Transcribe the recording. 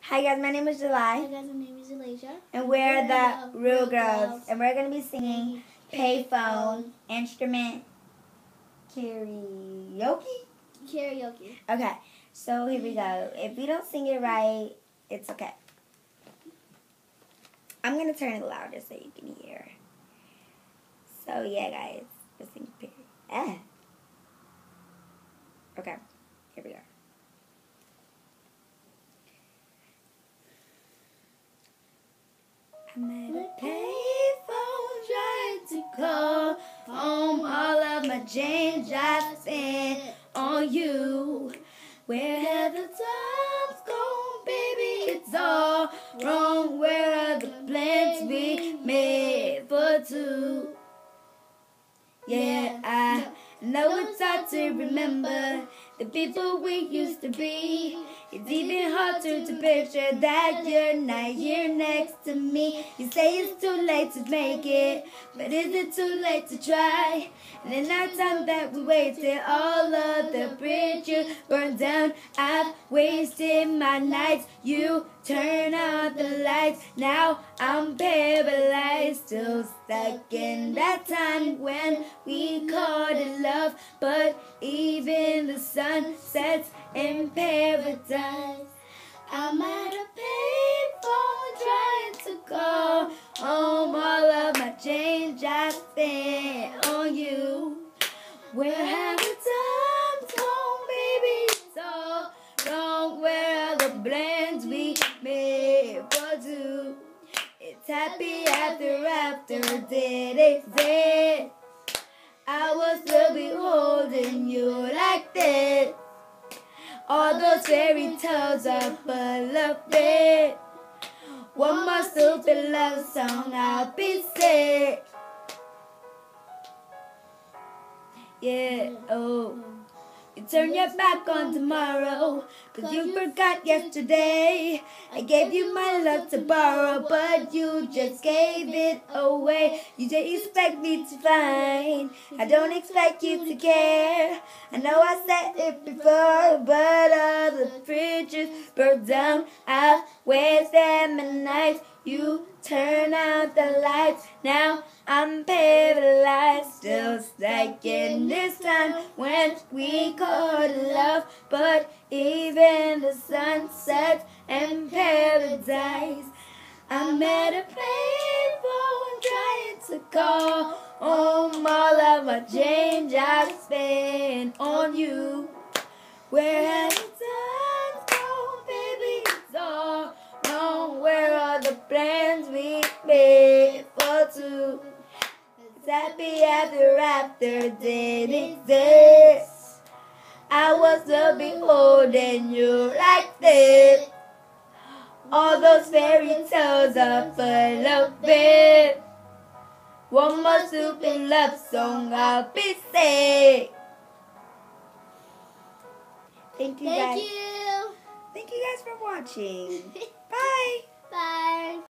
Hi guys, my name is July. Hi guys, my name is Elijah. And we're the Real Girls. And we're going to be singing Payphone Instrument Karaoke. Okay, so here we go. If we don't sing it right, it's okay. I'm going to turn it louder so you can hear. So yeah guys, let's sing Okay, here we go. I'm at a payphone trying to call home all of my change I spent on you. Where have the times gone, baby? It's all wrong. Where are the plans we made for two? Yeah, I know it's hard to remember the people we used to be. It's even harder to picture that you're not here next to me. You say it's too late to make it, but is it too late to try? And in that time that we wasted, all of the bridges burned down. I've wasted my nights. You turn out the lights. Now I'm paralyzed, still stuck in that time when we called it love. But even the sun sets in paradise. I'm at a payphone trying to call home all of my change I spent on you. Where have the times gone, baby? It's all wrong. Where are the plans we made for two? It's happy after did exist. I will still be holding you like this. All those fairy tales are full of it. One more stupid love song, I'll be sick. Yeah, oh. You turn your back on tomorrow, 'cause you forgot yesterday. I gave you my love to borrow, but you just gave it away. You don't expect me to find, I don't expect you to care. I know I said it before, but all the bridges burned down. I've wasted my nights. You turn out the lights. Now I'm paralyzed, still stuck in this time when we called love. But even the sun sets in paradise. I'm at a payphone trying to call home all of my change I spent on you. Where have the times gone, baby? It's all wrong. Where are the plans we made for two? It's happy after did exist. I will still be holding you like this. All those fairy tales are full of it. One more stupid love song, I'll be sick. Thank you guys. Thank you Thank you guys for watching.